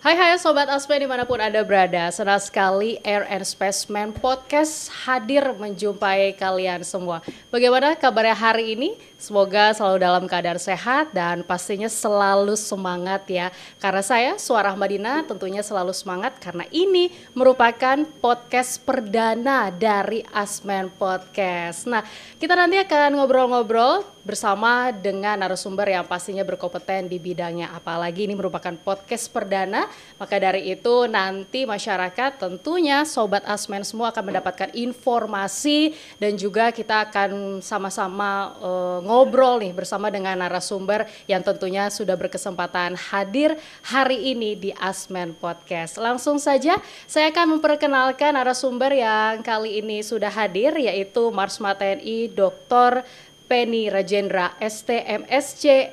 Hai Sobat Aspen dimanapun Anda berada, senang sekali Air and Spaceman Podcast hadir menjumpai kalian semua. Bagaimana kabarnya hari ini? Semoga selalu dalam keadaan sehat dan pastinya selalu semangat ya. Karena saya, Suara Madina, tentunya selalu semangat karena ini merupakan podcast perdana dari Asmen Podcast. Nah, kita nanti akan ngobrol-ngobrol bersama dengan narasumber yang pastinya berkompeten di bidangnya. Apalagi ini merupakan podcast perdana, maka dari itu nanti masyarakat tentunya Sobat Asmen semua akan mendapatkan informasi dan juga kita akan sama-sama ngobrol nih bersama dengan narasumber yang tentunya sudah berkesempatan hadir hari ini di Asmen Podcast. Langsung saja saya akan memperkenalkan narasumber yang kali ini sudah hadir, yaitu Marsma TNI Dr. Penny Rajendra ST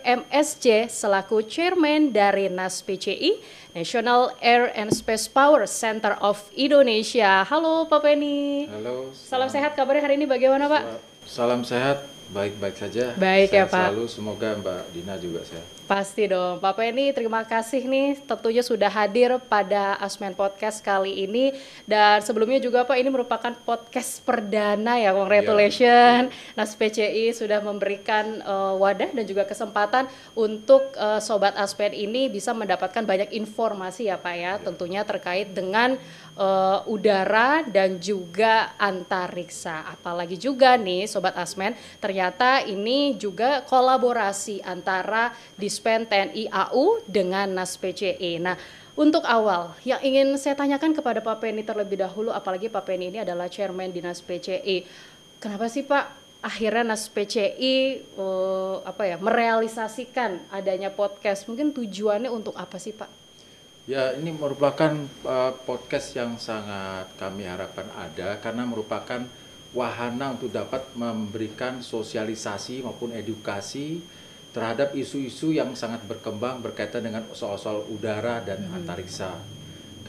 MSc selaku Chairman dari NASPCI, National Air and Space Power Center of Indonesia. Halo Pak Penny. Halo. Salam sehat, kabarnya hari ini bagaimana Pak? Salam sehat, baik-baik saja. Baik ya sehat Pak. Selalu, semoga Mbak Dina juga sehat. Pasti dong, Pak Penny, terima kasih nih tentunya sudah hadir pada Asmen Podcast kali ini. Dan sebelumnya juga Pak, ini merupakan podcast perdana ya, congratulations. NASPCI sudah memberikan wadah dan juga kesempatan untuk Sobat Aspen ini bisa mendapatkan banyak informasi ya Pak ya, tentunya terkait dengan udara dan juga antariksa. Apalagi juga nih Sobat Asmen, ternyata ini juga kolaborasi antara Dispen TNI AU dengan NASPCI. Nah, untuk awal yang ingin saya tanyakan kepada Pak Penny terlebih dahulu, apalagi Pak Penny ini adalah chairman di NASPCI. Kenapa sih Pak akhirnya NASPCI merealisasikan adanya podcast? Mungkin tujuannya untuk apa sih Pak? Ya, ini merupakan podcast yang sangat kami harapkan ada karena merupakan wahana untuk dapat memberikan sosialisasi maupun edukasi terhadap isu-isu yang sangat berkembang berkaitan dengan soal-soal udara dan antariksa.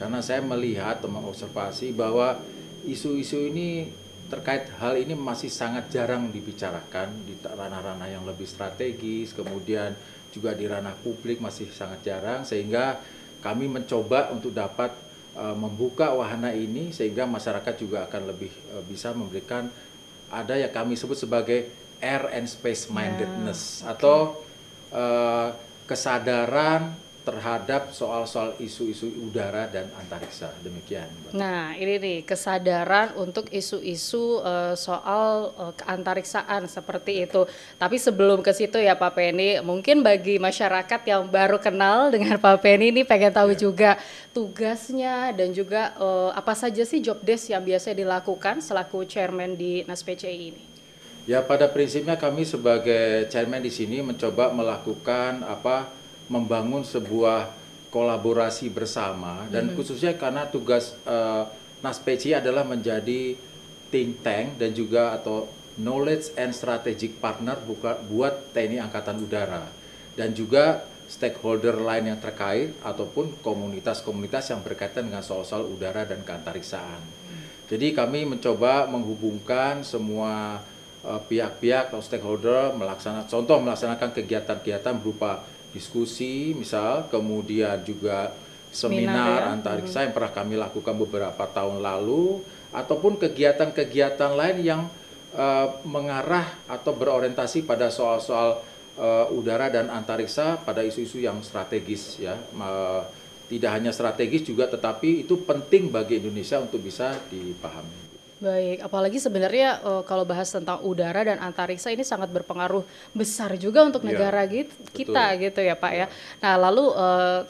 Karena saya melihat atau mengobservasi bahwa isu-isu ini terkait hal ini masih sangat jarang dibicarakan di ranah-ranah yang lebih strategis, kemudian juga di ranah publik masih sangat jarang, sehingga kami mencoba untuk dapat membuka wahana ini sehingga masyarakat juga akan lebih bisa memberikan ada yang kami sebut sebagai air and space mindedness atau kesadaran terhadap soal-soal isu-isu udara dan antariksa, demikian Mbak. Nah ini nih kesadaran untuk isu-isu soal keantariksaan seperti itu. Tapi sebelum ke situ ya Pak Penny, mungkin bagi masyarakat yang baru kenal dengan Pak Penny ini pengen tahu juga tugasnya dan juga apa saja sih job desk yang biasa dilakukan selaku chairman di NASPCI ini. Ya, pada prinsipnya kami sebagai chairman di sini mencoba melakukan membangun sebuah kolaborasi bersama dan khususnya karena tugas NASPCI adalah menjadi think tank dan juga atau knowledge and strategic partner buat TNI Angkatan Udara dan juga stakeholder lain yang terkait ataupun komunitas-komunitas yang berkaitan dengan soal-soal udara dan keantariksaan. Jadi kami mencoba menghubungkan semua pihak-pihak atau stakeholder melaksanakan kegiatan-kegiatan berupa diskusi misal, kemudian juga seminar antariksa yang pernah kami lakukan beberapa tahun lalu, ataupun kegiatan-kegiatan lain yang mengarah atau berorientasi pada soal-soal udara dan antariksa pada isu-isu yang strategis ya. Tidak hanya strategis juga tetapi itu penting bagi Indonesia untuk bisa dipahami. Baik, apalagi sebenarnya kalau bahas tentang udara dan antariksa ini sangat berpengaruh besar juga untuk negara kita gitu ya Pak ya. Nah lalu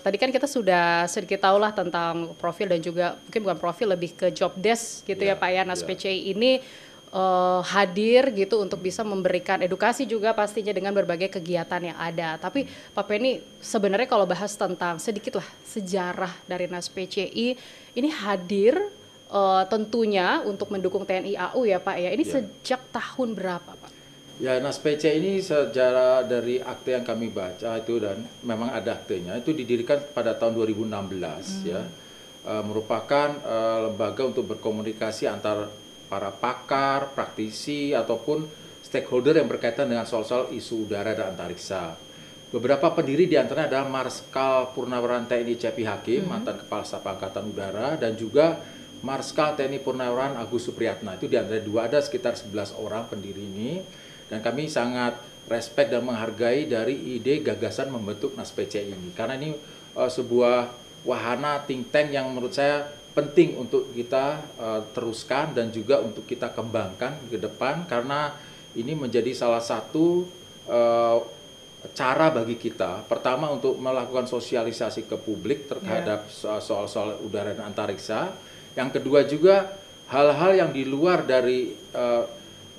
tadi kan kita sudah sedikit tahu lah tentang profil dan juga mungkin bukan profil, lebih ke job desk gitu ya Pak ya. NASPCI ini hadir gitu untuk bisa memberikan edukasi juga pastinya dengan berbagai kegiatan yang ada. Tapi Pak Penny sebenarnya kalau bahas tentang sedikit lah sejarah dari NASPCI ini hadir tentunya untuk mendukung TNI AU ya Pak ya. Ini sejak tahun berapa Pak? Ya, NASPCI ini sejarah dari akte yang kami baca itu dan memang ada aktenya itu didirikan pada tahun 2016 ya. Merupakan lembaga untuk berkomunikasi antar para pakar, praktisi ataupun stakeholder yang berkaitan dengan soal-soal isu udara dan antariksa. beberapa pendiri diantaranya adalah Marskal Purnawiran TNI Cepi Hakim, mantan Kepala Staf Angkatan Udara, dan juga Marskal TNI Purnawiran Agus Supriyatna. Itu diantara dua, ada sekitar 11 orang pendiri ini, dan kami sangat respect dan menghargai dari ide gagasan membentuk NASPCI ini, karena ini sebuah wahana think tank yang menurut saya penting untuk kita teruskan dan juga untuk kita kembangkan ke depan, karena ini menjadi salah satu cara bagi kita, pertama untuk melakukan sosialisasi ke publik terhadap soal-soal udara dan antariksa. Yang kedua juga hal-hal yang di luar dari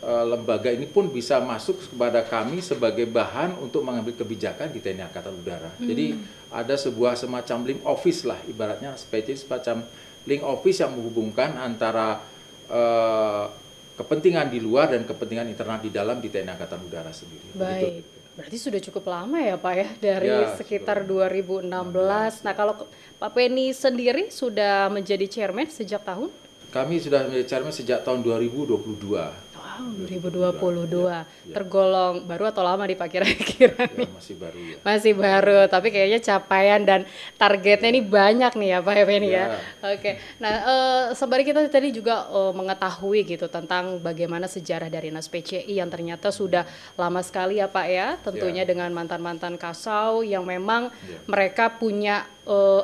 lembaga ini pun bisa masuk kepada kami sebagai bahan untuk mengambil kebijakan di TNI Angkatan Udara. Jadi ada sebuah semacam link office lah, ibaratnya semacam link office yang menghubungkan antara kepentingan di luar dan kepentingan internal di dalam di TNI Angkatan Udara sendiri. Baik. Begitu. Berarti sudah cukup lama ya Pak ya, dari Ya, sekitar 2016. Nah kalau Pak Penny sendiri sudah menjadi chairman sejak tahun? Kami sudah menjadi chairman sejak tahun 2022. Wow, 2022. Ya. Tergolong baru atau lama nih Pak kira-kira? Ya, masih baru ya. Masih baru, tapi kayaknya capaian dan targetnya ini banyak nih ya Pak Penny ya. Oke, nah sembari kita tadi juga mengetahui gitu tentang bagaimana sejarah dari NASPCI yang ternyata sudah lama sekali ya Pak ya, tentunya dengan mantan-mantan Kasau yang memang mereka punya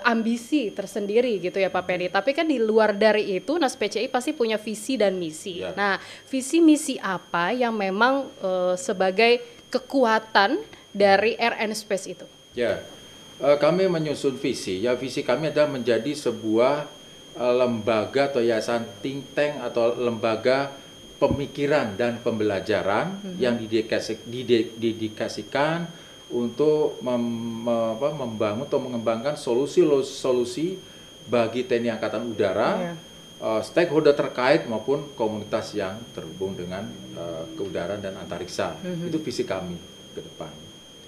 ambisi tersendiri gitu ya Pak Penny. Tapi kan di luar dari itu NASPCI pasti punya visi dan misi. Nah, visi misi apa yang memang sebagai kekuatan dari RN Space itu? Ya, kami menyusun visi. Ya, visi kami adalah menjadi sebuah lembaga atau yayasan think tank atau lembaga pemikiran dan pembelajaran yang didedikasikan untuk membangun atau mengembangkan solusi-solusi bagi TNI Angkatan Udara, stakeholder terkait maupun komunitas yang terhubung dengan keudaraan dan antariksa. Itu visi kami ke depan.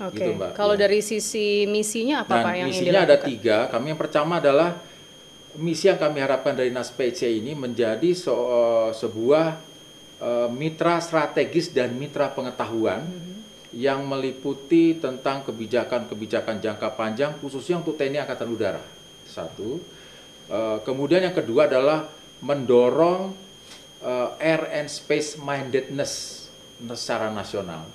Oke. Gitu, Mbak. Kalau dari sisi misinya apa Pak yang misinya ada 3. Kami yang pertama adalah misi yang kami harapkan dari NASPCI ini menjadi sebuah mitra strategis dan mitra pengetahuan yang meliputi tentang kebijakan-kebijakan jangka panjang khususnya untuk TNI Angkatan Udara. 1. Kemudian yang kedua adalah mendorong air and space mindedness secara nasional.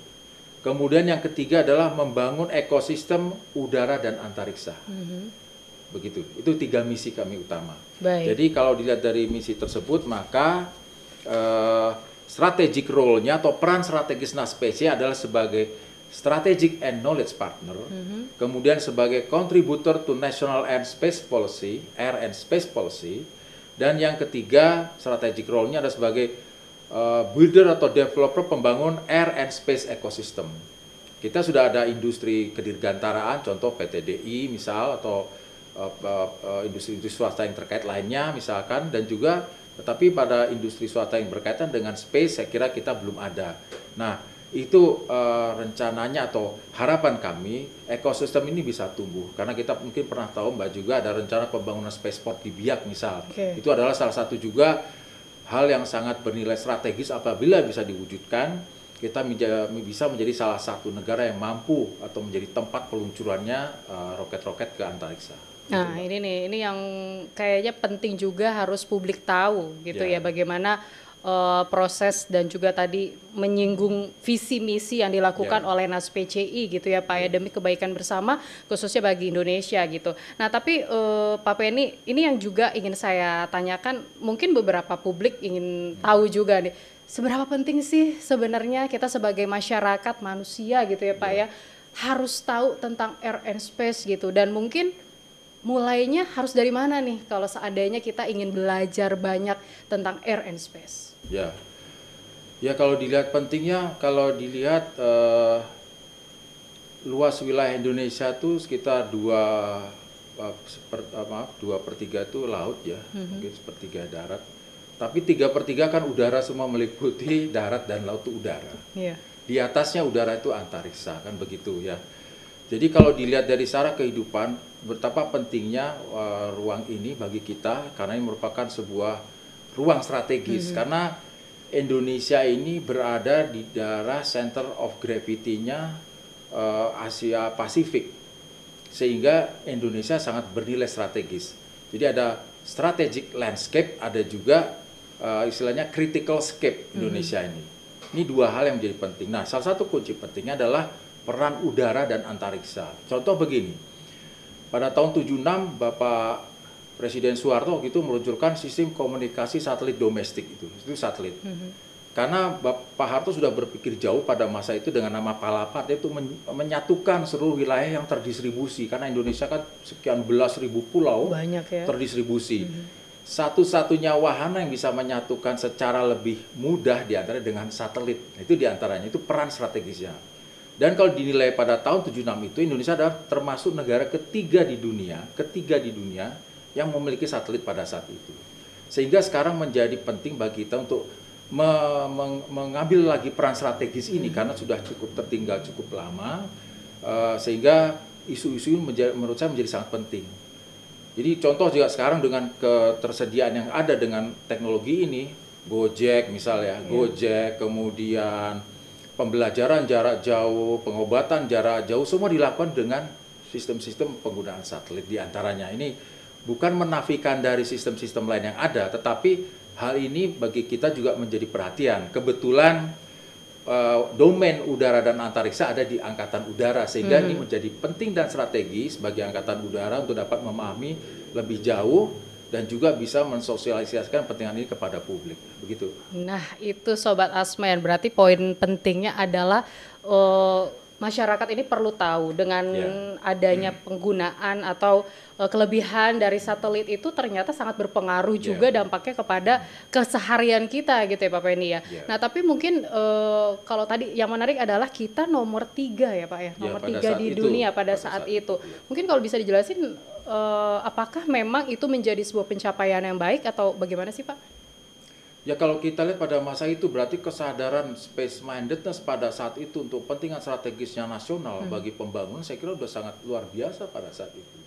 Kemudian yang ketiga adalah membangun ekosistem udara dan antariksa. Begitu. Itu 3 misi kami utama. Baik. Jadi kalau dilihat dari misi tersebut, maka strategic role-nya atau peran strategis NASPCI adalah sebagai strategic and knowledge partner, kemudian sebagai contributor to national air and space policy, dan yang ketiga strategic role-nya adalah sebagai builder atau developer pembangun air and space ecosystem. Kita sudah ada industri kedirgantaraan, contoh PTDI misal, atau industri-industri swasta yang terkait lainnya misalkan, dan juga tetapi pada industri swasta yang berkaitan dengan space saya kira kita belum ada. Nah, itu rencananya atau harapan kami ekosistem ini bisa tumbuh, karena kita mungkin pernah tahu Mbak juga ada rencana pembangunan spaceport di Biak misal. Itu adalah salah satu juga hal yang sangat bernilai strategis. Apabila bisa diwujudkan, kita bisa menjadi salah satu negara yang mampu atau menjadi tempat peluncurannya roket-roket ke antariksa. Nah, ini yang kayaknya penting juga harus publik tahu gitu ya, bagaimana proses dan juga tadi menyinggung visi misi yang dilakukan oleh NASPCI gitu ya Pak ya, demi kebaikan bersama khususnya bagi Indonesia gitu. Nah, tapi Pak Penny, ini yang juga ingin saya tanyakan, mungkin beberapa publik ingin tahu juga nih, seberapa penting sih sebenarnya kita sebagai masyarakat manusia gitu ya Pak ya, harus tahu tentang air and space gitu, dan mungkin mulainya harus dari mana nih kalau seandainya kita ingin belajar banyak tentang air and space? Ya kalau dilihat pentingnya, kalau dilihat luas wilayah Indonesia itu sekitar 2/3 itu laut ya, mungkin 1/3 darat. Tapi 3/3 kan udara, semua meliputi darat dan laut itu udara. Di atasnya udara itu antariksa, kan begitu ya. Jadi kalau dilihat dari secara kehidupan, betapa pentingnya ruang ini bagi kita, karena ini merupakan sebuah ruang strategis, karena Indonesia ini berada di daerah center of gravity-nya Asia Pasifik, sehingga Indonesia sangat bernilai strategis. Jadi ada strategic landscape, ada juga istilahnya critical scape Indonesia ini. Ini dua hal yang menjadi penting. Nah, salah satu kunci pentingnya adalah peran udara dan antariksa. Contoh begini, pada tahun 76 Bapak Presiden Soeharto itu meluncurkan sistem komunikasi satelit domestik itu satelit. Karena Pak Harto sudah berpikir jauh pada masa itu dengan nama Palapat, itu menyatukan seluruh wilayah yang terdistribusi. Karena Indonesia kan sekian belas ribu pulau terdistribusi. Satu-satunya wahana yang bisa menyatukan secara lebih mudah diantara dengan satelit. Itu diantaranya, itu peran strategisnya. Dan kalau dinilai pada tahun 76 itu, Indonesia adalah termasuk negara ketiga di dunia yang memiliki satelit pada saat itu. Sehingga sekarang menjadi penting bagi kita untuk mengambil lagi peran strategis ini karena sudah cukup tertinggal cukup lama, sehingga isu-isu ini menurut saya menjadi sangat penting. Jadi contoh juga sekarang dengan ketersediaan yang ada dengan teknologi ini, Gojek misalnya, Gojek, kemudian pembelajaran jarak jauh, pengobatan jarak jauh, semua dilakukan dengan sistem-sistem penggunaan satelit diantaranya. Ini bukan menafikan dari sistem-sistem lain yang ada, tetapi hal ini bagi kita juga menjadi perhatian. Kebetulan domain udara dan antariksa ada di Angkatan Udara, sehingga ini menjadi penting dan strategis bagi Angkatan Udara untuk dapat memahami lebih jauh dan juga bisa mensosialisasikan pentingan ini kepada publik. Begitu. Nah, itu Sobat Asmen, berarti poin pentingnya adalah masyarakat ini perlu tahu dengan adanya penggunaan atau kelebihan dari satelit itu ternyata sangat berpengaruh juga dampaknya kepada keseharian kita gitu ya Pak Penny ya. Nah tapi mungkin kalau tadi yang menarik adalah kita nomor 3 ya Pak ya, nomor 3 di dunia pada saat itu. Mungkin kalau bisa dijelasin apakah memang itu menjadi sebuah pencapaian yang baik atau bagaimana sih Pak? Ya kalau kita lihat pada masa itu berarti kesadaran space mindedness pada saat itu untuk kepentingan strategisnya nasional bagi pembangunan saya kira sudah sangat luar biasa pada saat itu.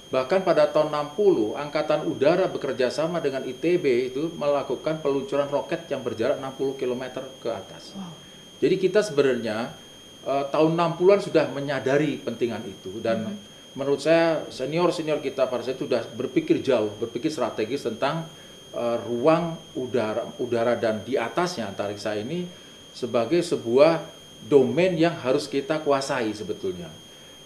Bahkan pada tahun 60 Angkatan Udara bekerja sama dengan ITB itu melakukan peluncuran roket yang berjarak 60 km ke atas. Jadi kita sebenarnya tahun 60-an sudah menyadari pentingan itu dan menurut saya senior-senior kita pada saat itu sudah berpikir jauh, berpikir strategis tentang ruang udara dan di atasnya antariksa ini sebagai sebuah domain yang harus kita kuasai sebetulnya.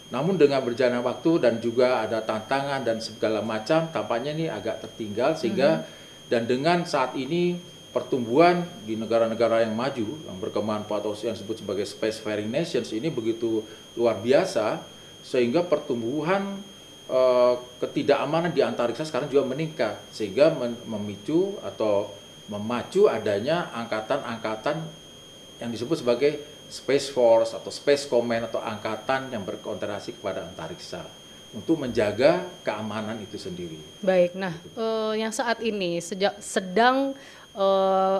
Namun dengan berjalannya waktu dan juga ada tantangan dan segala macam, tampaknya ini agak tertinggal sehingga dan dengan saat ini pertumbuhan di negara-negara yang maju yang berkembang atau yang disebut sebagai spacefaring nations ini begitu luar biasa sehingga pertumbuhan ketidakamanan di antariksa sekarang juga meningkat sehingga memicu atau memacu adanya angkatan-angkatan yang disebut sebagai Space Force atau Space Command atau angkatan yang berkonsentrasi kepada antariksa untuk menjaga keamanan itu sendiri. Baik, nah yang saat ini sedang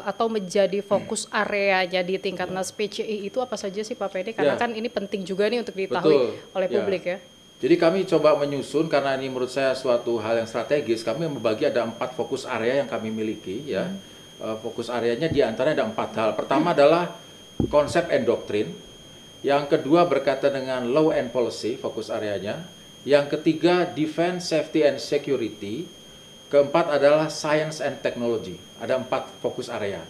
atau menjadi fokus areanya di tingkat NAS-PCI itu apa saja sih Pak Penny? Karena kan ini penting juga nih untuk diketahui oleh publik ya. Jadi kami coba menyusun karena ini menurut saya suatu hal yang strategis. Kami membagi ada 4 fokus area yang kami miliki ya. Fokus areanya di antaranya ada 4 hal. Pertama adalah konsep and doctrine. Yang kedua berkaitan dengan law and policy, fokus areanya. Yang ketiga defense, safety and security. Keempat adalah science and technology. Ada 4 fokus area.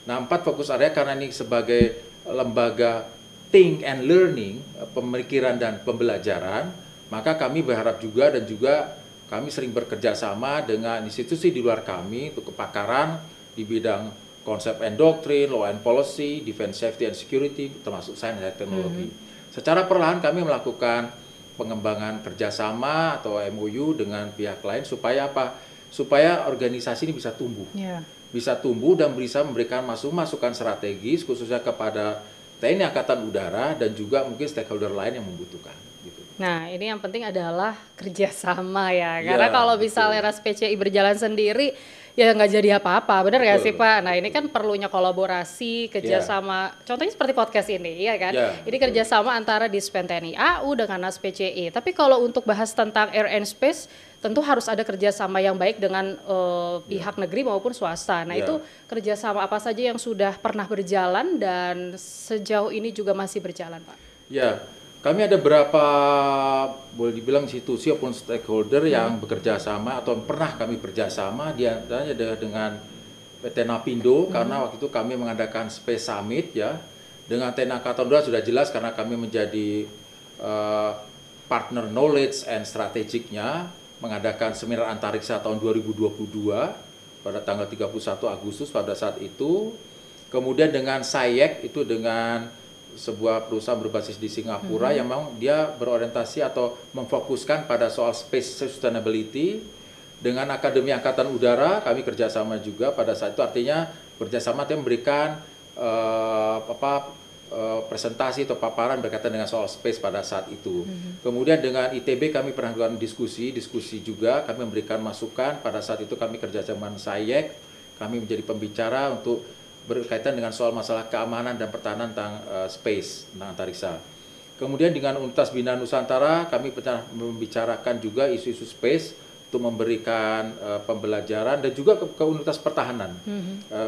Nah 4 fokus area karena ini sebagai lembaga think and learning, pemikiran dan pembelajaran, maka kami berharap juga dan juga kami sering bekerja sama dengan institusi di luar kami untuk kepakaran di bidang konsep and doctrine, law and policy, defense, safety and security, termasuk science dan teknologi. Secara perlahan kami melakukan pengembangan kerjasama atau MOU dengan pihak lain supaya apa? Supaya organisasi ini bisa tumbuh. Bisa tumbuh dan bisa memberikan masukan strategis khususnya kepada TNI Angkatan Udara dan juga mungkin stakeholder lain yang membutuhkan. Gitu. Nah ini yang penting adalah kerjasama ya, karena kalau misalnya NAS-PCI berjalan sendiri ya nggak jadi apa-apa, benar nggak sih Pak? Nah ini kan perlunya kolaborasi, kerjasama, contohnya seperti podcast ini, ya kan? Ini kerjasama antara Dispen TNI AU dengan NAS-PCI. Tapi kalau untuk bahas tentang air and space, tentu harus ada kerjasama yang baik dengan pihak negeri maupun swasta. Nah itu kerjasama apa saja yang sudah pernah berjalan dan sejauh ini juga masih berjalan Pak? Ya, Kami ada berapa, boleh dibilang institusi ataupun stakeholder yang bekerja sama atau pernah kami bekerjasama, diantaranya dengan PT Napindo, karena waktu itu kami mengadakan Space Summit ya. Dengan TNI Angkatan Udara sudah jelas karena kami menjadi partner knowledge and strategiknya, mengadakan seminar antariksa tahun 2022 pada tanggal 31 Agustus pada saat itu. Kemudian dengan SAIEC itu dengan sebuah perusahaan berbasis di Singapura yang memang dia berorientasi atau memfokuskan pada soal space sustainability. Dengan Akademi Angkatan Udara kami kerjasama juga pada saat itu, artinya kerjasama itu memberikan presentasi atau paparan berkaitan dengan soal space pada saat itu. Kemudian dengan ITB kami pernah melakukan diskusi juga, kami memberikan masukan. Pada saat itu kami kerjasama dengan SAIEC, kami menjadi pembicara untuk berkaitan dengan soal masalah keamanan dan pertahanan tentang space, tentang antariksa. Kemudian dengan Universitas Bina Nusantara kami pernah membicarakan juga isu-isu space untuk memberikan pembelajaran, dan juga ke Universitas Pertahanan,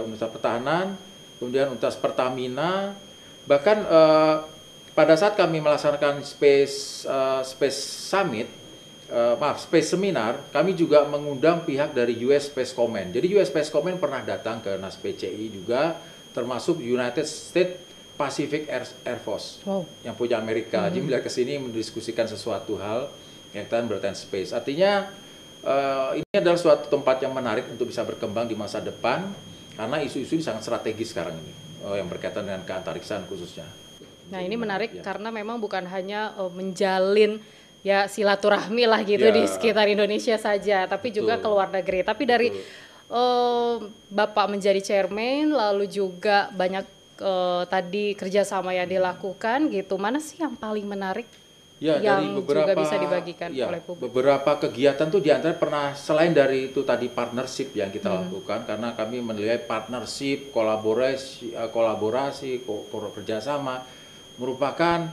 Universitas Pertahanan, kemudian Universitas Pertamina. Bahkan pada saat kami melaksanakan Space Summit, Space Seminar, kami juga mengundang pihak dari US Space Command. Jadi US Space Command pernah datang ke NASPCI juga, termasuk United States Pacific Air Force yang punya Amerika. Jadi bila ke sini mendiskusikan sesuatu hal yang berkaitan space. Artinya ini adalah suatu tempat yang menarik untuk bisa berkembang di masa depan, karena isu-isu ini sangat strategis sekarang ini, yang berkaitan dengan keantariksaan khususnya. Nah, ini menarik karena memang bukan hanya menjalin ya silaturahmi lah gitu di sekitar Indonesia saja, tapi juga ke luar negeri. Tapi dari Bapak menjadi chairman, lalu juga banyak tadi kerjasama yang dilakukan gitu, mana sih yang paling menarik? Ya, yang dari beberapa, juga bisa dibagikan oleh publik. Beberapa kegiatan tuh diantara pernah, selain dari itu tadi partnership yang kita lakukan, karena kami menilai partnership, kolaborasi, kerjasama merupakan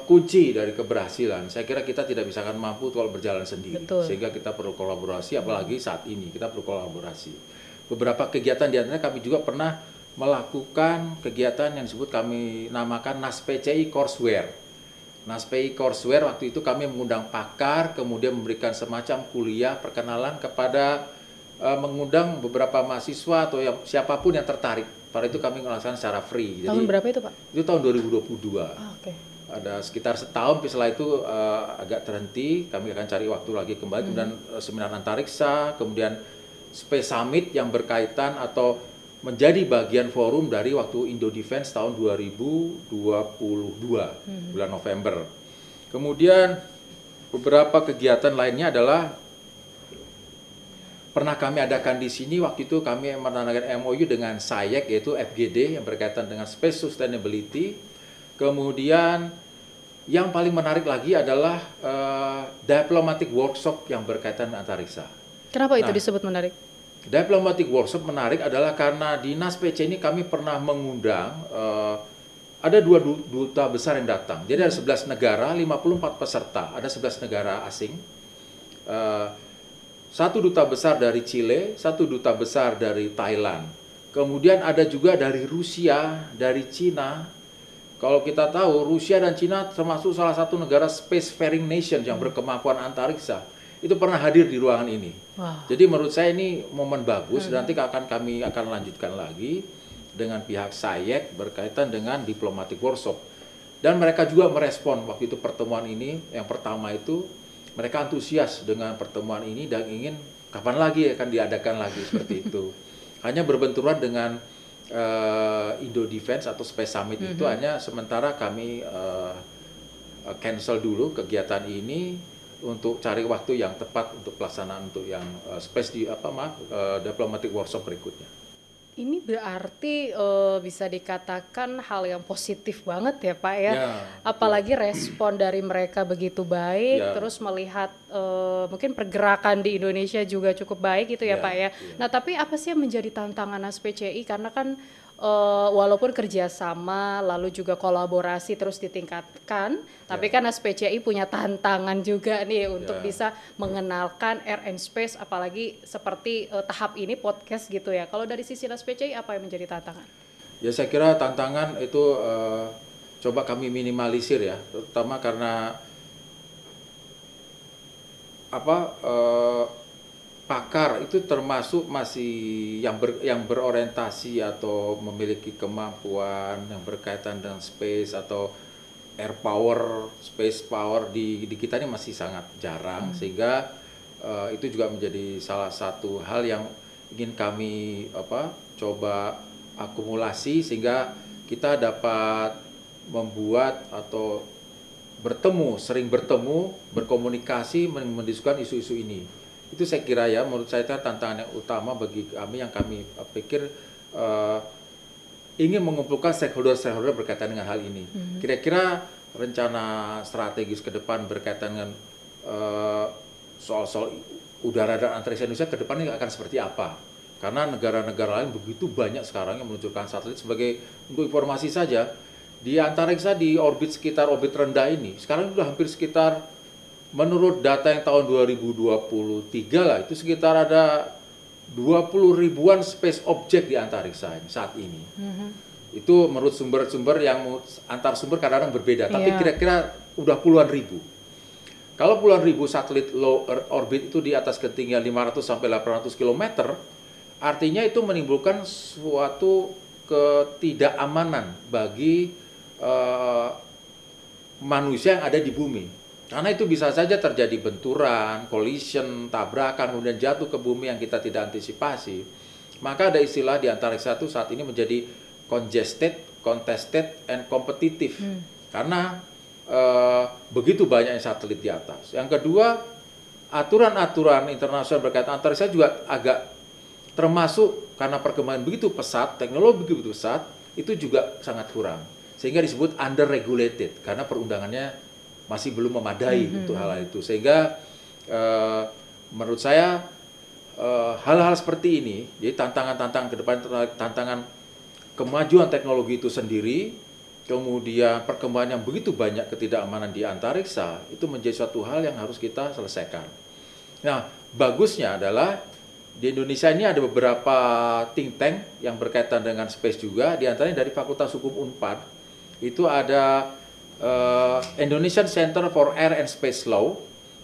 kunci dari keberhasilan. Saya kira kita tidak bisa akan mampu kalau berjalan sendiri. Betul. Sehingga kita perlu kolaborasi, apalagi saat ini kita perlu kolaborasi. Beberapa kegiatan diantaranya kami juga pernah melakukan kegiatan yang disebut kami namakan NASPCI Courseware. NASPCI Courseware waktu itu kami mengundang pakar, kemudian memberikan semacam kuliah perkenalan kepada mengundang beberapa mahasiswa atau siapapun yang tertarik. Pada itu kami melaksanakan secara free. Tahun berapa itu, Pak? Itu tahun 2022. Okay. Ada sekitar setahun, setelah itu agak terhenti. Kami akan cari waktu lagi kembali. Kemudian seminar antariksa, kemudian Space Summit yang berkaitan atau menjadi bagian forum dari waktu Indo Defense tahun 2022 bulan November. Kemudian beberapa kegiatan lainnya adalah pernah kami adakan di sini. Waktu itu kami menandatangani MOU dengan SAIEC, yaitu FGD yang berkaitan dengan Space Sustainability. Kemudian yang paling menarik lagi adalah diplomatic workshop yang berkaitan dengan antariksa. Kenapa itu disebut menarik? Diplomatic workshop menarik adalah karena di NASPC ini kami pernah mengundang ada 2 duta besar yang datang. Jadi ada 11 negara, 54 peserta, ada 11 negara asing. 1 duta besar dari Chile, 1 duta besar dari Thailand. Kemudian ada juga dari Rusia, dari Cina. Kalau kita tahu, Rusia dan Cina termasuk salah satu negara spacefaring nation yang berkemampuan antariksa. Itu pernah hadir di ruangan ini. Wow. Jadi menurut saya ini momen bagus. Nanti kami akan lanjutkan lagi dengan pihak SAIEC berkaitan dengan diplomatic workshop. Dan mereka juga merespon waktu itu pertemuan ini. Yang pertama itu mereka antusias dengan pertemuan ini dan ingin kapan lagi akan diadakan lagi seperti itu. Hanya berbenturan dengan Indo Defense atau Space Summit itu hanya sementara kami cancel dulu kegiatan ini untuk cari waktu yang tepat untuk pelaksanaan untuk yang diplomatic workshop berikutnya. Ini berarti bisa dikatakan hal yang positif banget ya Pak ya, apalagi respon dari mereka begitu baik, terus melihat mungkin pergerakan di Indonesia juga cukup baik gitu ya Pak ya. Nah tapi apa sih yang menjadi tantangan NASPCI, karena kan walaupun kerjasama lalu juga kolaborasi terus ditingkatkan, tapi kan NASPCI punya tantangan juga nih untuk bisa mengenalkan air and space, apalagi seperti tahap ini podcast gitu ya. Kalau dari sisi NASPCI apa yang menjadi tantangan? Ya saya kira tantangan itu coba kami minimalisir ya, terutama karena pakar itu termasuk masih yang berorientasi atau memiliki kemampuan yang berkaitan dengan space atau air power, space power di kita ini masih sangat jarang, sehingga itu juga menjadi salah satu hal yang ingin kami coba akumulasi sehingga kita dapat membuat atau sering bertemu, berkomunikasi, mendiskusikan isu-isu ini. Itu saya kira ya, menurut saya tantangan yang utama bagi kami yang kami pikir ingin mengumpulkan stakeholder berkaitan dengan hal ini. Kira-kira rencana strategis ke depan berkaitan dengan soal-soal udara dan antariksa Indonesia ke depan ini akan seperti apa? Karena negara-negara lain begitu banyak sekarang yang meluncurkan satelit. Untuk informasi saja, di antariksa di sekitar orbit rendah ini, sekarang sudah hampir sekitar, menurut data yang tahun 2023 lah, itu sekitar ada 20 ribuan space object di antariksa saat ini. Itu menurut sumber-sumber yang antar sumber kadang-kadang berbeda, tapi kira-kira udah puluhan ribu. Kalau puluhan ribu satelit low Earth orbit itu di atas ketinggian 500 sampai 800 km, artinya itu menimbulkan suatu ketidakamanan bagi manusia yang ada di bumi. Karena itu bisa saja terjadi benturan, collision, tabrakan, kemudian jatuh ke bumi yang kita tidak antisipasi. Maka ada istilah di antariksa itu saat ini menjadi congested, contested, and competitive. Karena begitu banyaknya satelit di atas. Yang kedua, aturan-aturan internasional berkaitan antariksa juga agak termasuk karena perkembangan begitu pesat, teknologi begitu pesat, itu juga sangat kurang. Sehingga disebut under regulated karena perundangannya masih belum memadai untuk hal itu. Sehingga menurut saya hal-hal seperti ini, jadi tantangan-tantangan ke depan, tantangan kemajuan teknologi itu sendiri, kemudian perkembangan yang begitu banyak ketidakamanan di antariksa, itu menjadi suatu hal yang harus kita selesaikan. Nah, bagusnya adalah di Indonesia ini ada beberapa think tank yang berkaitan dengan space juga, di antaranya dari Fakultas Hukum Unpad. Itu ada Indonesian Center for Air and Space Law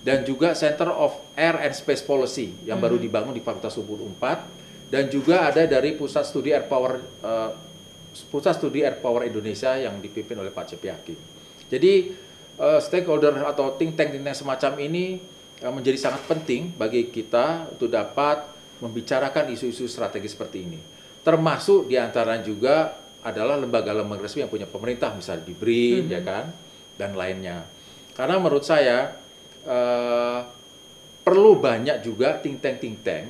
dan juga Center of Air and Space Policy yang baru dibangun di Fakultas Hukum Unpad, dan juga ada dari Pusat Studi Air Power Indonesia yang dipimpin oleh Pak Cepi Hakim. Jadi stakeholder atau think tank semacam ini menjadi sangat penting bagi kita untuk dapat membicarakan isu-isu strategis seperti ini. Termasuk diantaranya juga adalah lembaga-lembaga resmi yang punya pemerintah, misalnya di BRIN, ya kan, dan lainnya. Karena menurut saya perlu banyak juga think tank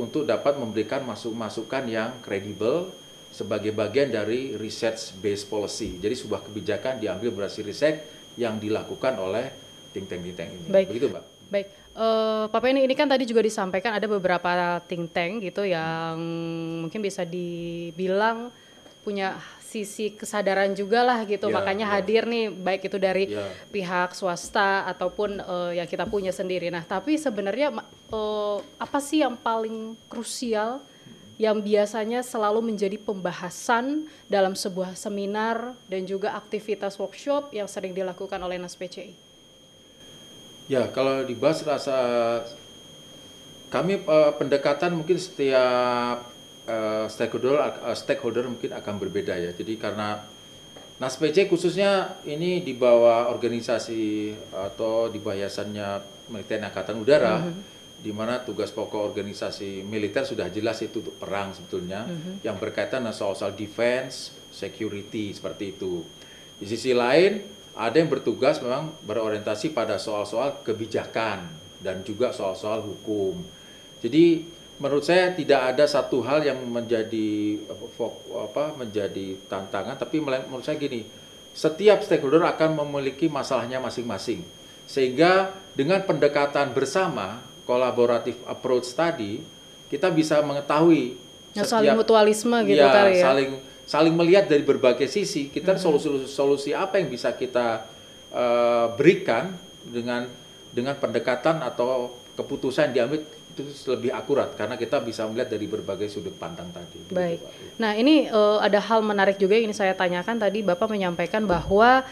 untuk dapat memberikan masukan yang kredibel sebagai bagian dari research based policy. Jadi sebuah kebijakan diambil berdasarkan riset yang dilakukan oleh think tank ini. Baik. Begitu, Mbak. Baik. Pak Penny, ini kan tadi juga disampaikan ada beberapa think tank gitu yang mungkin bisa dibilang punya sisi kesadaran juga lah gitu, makanya hadir nih, baik itu dari pihak swasta ataupun yang kita punya sendiri. Nah, tapi sebenarnya apa sih yang paling krusial yang biasanya selalu menjadi pembahasan dalam sebuah seminar dan juga aktivitas workshop yang sering dilakukan oleh NASPCI? Ya, kalau dibahas kami pendekatan mungkin setiap stakeholder mungkin akan berbeda ya. Jadi karena NASPCI khususnya ini di bawah organisasi atau di bawah yayasannya Militer Angkatan Udara, di mana tugas pokok organisasi militer sudah jelas itu untuk perang sebetulnya, yang berkaitan dengan soal-soal defense, security seperti itu. Di sisi lain ada yang bertugas memang berorientasi pada soal-soal kebijakan dan juga soal-soal hukum. Jadi menurut saya tidak ada satu hal yang menjadi tantangan, tapi menurut saya gini, setiap stakeholder akan memiliki masalahnya masing-masing. Sehingga dengan pendekatan bersama, kolaboratif approach tadi, kita bisa mengetahui saling mutualisme gitu kali ya. Saling melihat dari berbagai sisi, kita solusi apa yang bisa kita berikan dengan pendekatan atau keputusan yang diambil itu lebih akurat karena kita bisa melihat dari berbagai sudut pandang tadi. Baik. Begitu, Pak. Nah, ini ada hal menarik juga yang ingin saya tanyakan. Tadi Bapak menyampaikan bahwa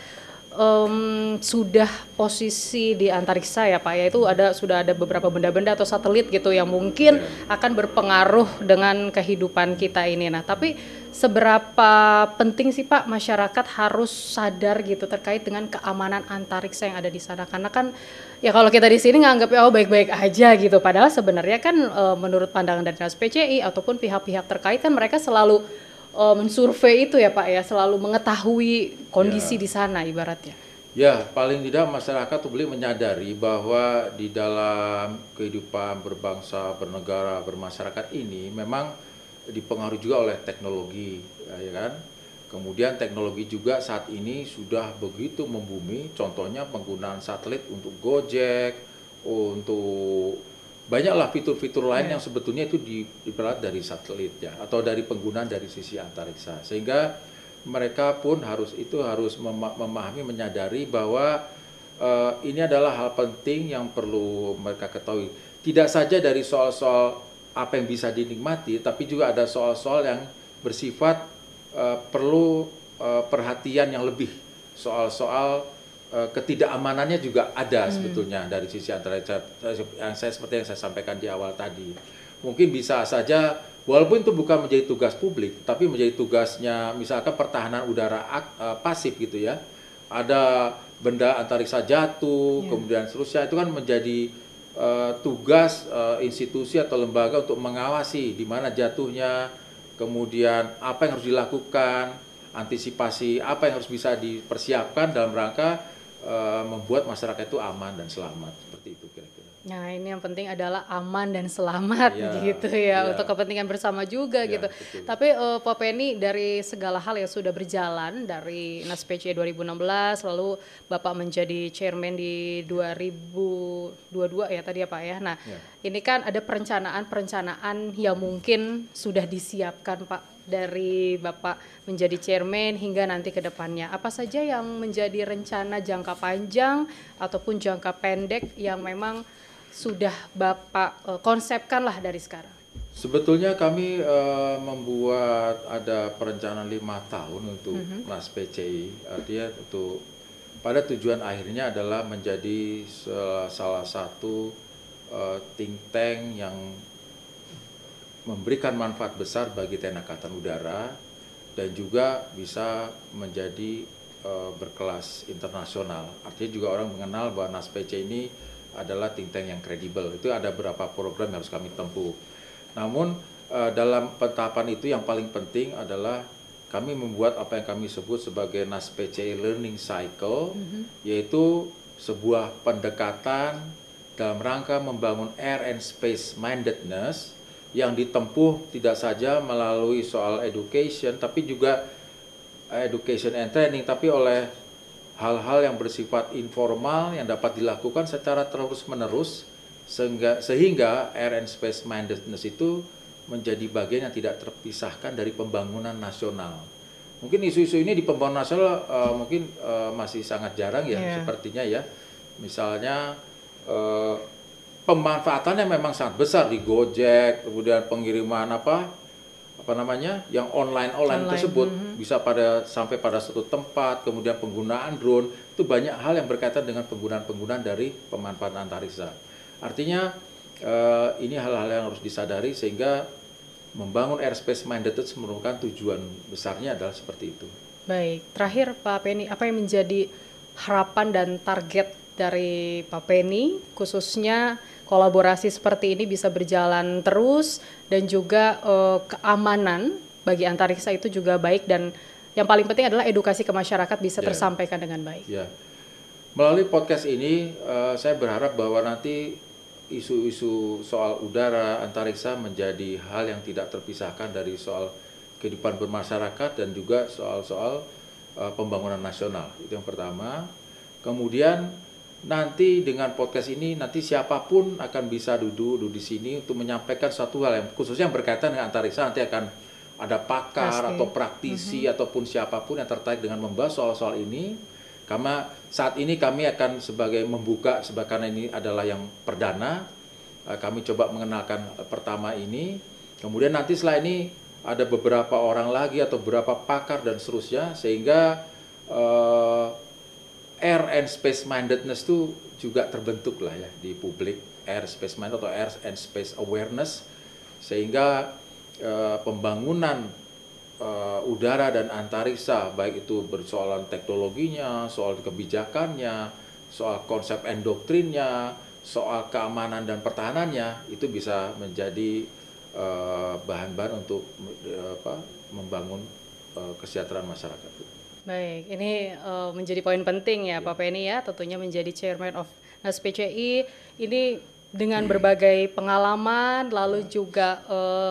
sudah posisi di antariksa ya Pak, yaitu sudah ada beberapa benda-benda atau satelit gitu yang mungkin akan berpengaruh dengan kehidupan kita ini. Nah, tapi seberapa penting sih Pak masyarakat harus sadar gitu terkait dengan keamanan antariksa yang ada di sana? Karena kan ya kalau kita di sini nganggapnya baik-baik aja gitu, padahal sebenarnya kan menurut pandangan dari Dinas PCI ataupun pihak-pihak terkait kan mereka selalu mensurvei itu ya Pak ya, selalu mengetahui kondisi di sana ibaratnya. Ya, paling tidak masyarakat boleh menyadari bahwa di dalam kehidupan berbangsa, bernegara, bermasyarakat ini memang dipengaruhi juga oleh teknologi, ya kan? Kemudian teknologi juga saat ini sudah begitu membumi, contohnya penggunaan satelit untuk Gojek, untuk banyaklah fitur-fitur lain yang sebetulnya itu diperoleh dari satelit ya, atau dari penggunaan dari sisi antariksa, sehingga mereka pun harus memahami, menyadari bahwa ini adalah hal penting yang perlu mereka ketahui. Tidak saja dari soal-soal apa yang bisa dinikmati, tapi juga ada soal-soal yang bersifat perlu perhatian yang lebih, soal-soal ketidakamanannya juga ada sebetulnya dari sisi antariksa yang seperti yang saya sampaikan di awal tadi. Mungkin bisa saja walaupun itu bukan menjadi tugas publik, tapi menjadi tugasnya misalkan pertahanan udara pasif gitu ya. Ada benda antariksa jatuh, kemudian seterusnya, itu kan menjadi tugas institusi atau lembaga untuk mengawasi di mana jatuhnya, kemudian apa yang harus dilakukan, antisipasi apa yang harus bisa dipersiapkan dalam rangka membuat masyarakat itu aman dan selamat, seperti itu kira-kira. Nah, ini yang penting adalah aman dan selamat gitu ya, untuk kepentingan bersama juga gitu. Betul. Tapi Pak Penny, dari segala hal yang sudah berjalan dari Dinas PCI 2016, lalu Bapak menjadi chairman di 2022 ya tadi ya Pak ya. Nah, ini kan ada perencanaan yang mungkin sudah disiapkan Pak dari Bapak menjadi chairman hingga nanti ke depannya. Apa saja yang menjadi rencana jangka panjang ataupun jangka pendek yang memang sudah Bapak konsepkan lah dari sekarang? Sebetulnya kami membuat ada perencanaan 5 tahun untuk Dinas PCI, artinya untuk pada tujuan akhirnya adalah menjadi salah satu think tank yang memberikan manfaat besar bagi TNI Angkatan Udara dan juga bisa menjadi berkelas internasional. Artinya juga orang mengenal bahwa Dinas PCI ini adalah think tank yang kredibel. Itu ada beberapa program yang harus kami tempuh. Namun dalam tahapan itu yang paling penting adalah kami membuat apa yang kami sebut sebagai Dinas PCI Learning Cycle, yaitu sebuah pendekatan dalam rangka membangun air and space mindedness yang ditempuh tidak saja melalui soal education, tapi juga education and training, tapi oleh hal-hal yang bersifat informal yang dapat dilakukan secara terus-menerus, sehingga air and space mindedness itu menjadi bagian yang tidak terpisahkan dari pembangunan nasional. Mungkin isu-isu ini di pembangunan nasional mungkin masih sangat jarang ya, sepertinya ya. Misalnya pemanfaatannya memang sangat besar di Gojek, kemudian pengiriman yang online tersebut bisa sampai pada suatu tempat, kemudian penggunaan drone, itu banyak hal yang berkaitan dengan penggunaan dari pemanfaatan antariksa. Artinya ini hal-hal yang harus disadari sehingga membangun airspace mindedness merupakan tujuan besarnya adalah seperti itu. Baik, terakhir Pak Penny, apa yang menjadi harapan dan target dari Pak Penny khususnya kolaborasi seperti ini bisa berjalan terus dan juga keamanan bagi antariksa itu juga baik, dan yang paling penting adalah edukasi ke masyarakat bisa tersampaikan dengan baik. Melalui podcast ini saya berharap bahwa nanti isu-isu soal udara, antariksa menjadi hal yang tidak terpisahkan dari soal kehidupan bermasyarakat dan juga soal-soal pembangunan nasional. Itu yang pertama. Kemudian nanti dengan podcast ini nanti siapapun akan bisa duduk di sini untuk menyampaikan suatu hal yang khususnya yang berkaitan dengan antariksa. Nanti akan ada pakar atau praktisi ataupun siapapun yang tertarik dengan membahas soal-soal ini. Karena saat ini kami akan sebagai membuka, karena ini adalah yang perdana, kami coba mengenalkan pertama ini. Kemudian nanti setelah ini ada beberapa orang lagi atau beberapa pakar dan seterusnya, sehingga air and space mindedness itu juga terbentuk lah ya di publik, air space minded atau air and space awareness, sehingga pembangunan udara dan antariksa, baik itu persoalan teknologinya, soal kebijakannya, soal konsep endoktrinnya, soal keamanan dan pertahanannya, itu bisa menjadi bahan-bahan untuk membangun kesejahteraan masyarakat. Baik, ini menjadi poin penting ya Pak Penny ya, tentunya menjadi Chairman of NASPCI ini dengan berbagai pengalaman, lalu juga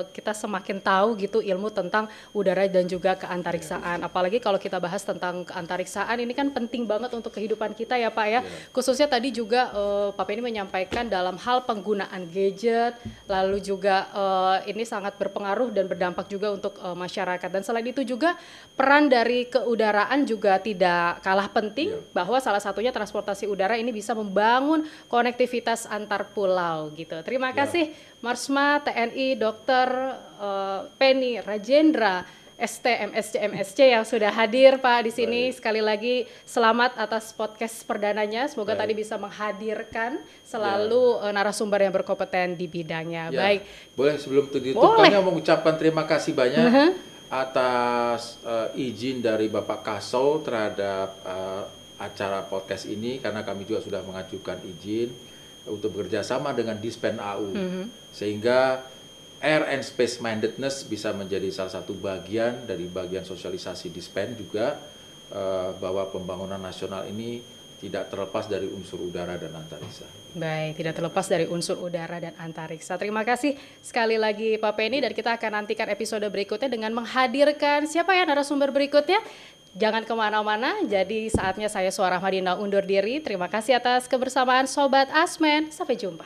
kita semakin tahu gitu ilmu tentang udara dan juga keantariksaan. Apalagi kalau kita bahas tentang keantariksaan, ini kan penting banget untuk kehidupan kita ya Pak ya. Khususnya tadi juga Pak Penny menyampaikan dalam hal penggunaan gadget, lalu juga ini sangat berpengaruh dan berdampak juga untuk masyarakat. Dan selain itu juga peran dari keudaraan juga tidak kalah penting, bahwa salah satunya transportasi udara ini bisa membangun konektivitas antar pulau gitu. Terima kasih Marsma TNI Dr. Penny Rajendra ST MSc MSc yang sudah hadir Pak di sini. Sekali lagi selamat atas podcast perdananya. Semoga tadi bisa menghadirkan selalu narasumber yang berkompeten di bidangnya. Baik. Boleh sebelum ditutup kami mau mengucapkan terima kasih banyak atas izin dari Bapak Kasau terhadap acara podcast ini, karena kami juga sudah mengajukan izin untuk bekerja sama dengan Dispen AU, sehingga air and space mindedness bisa menjadi salah satu bagian dari bagian sosialisasi Dispen juga, bahwa pembangunan nasional ini tidak terlepas dari unsur udara dan antariksa. Baik, tidak terlepas dari unsur udara dan antariksa. Terima kasih sekali lagi Pak Penny, dan kita akan nantikan episode berikutnya dengan menghadirkan siapa ya narasumber berikutnya. Jangan kemana-mana, jadi saatnya saya Suara Madinah undur diri. Terima kasih atas kebersamaan Sobat Asmen, sampai jumpa.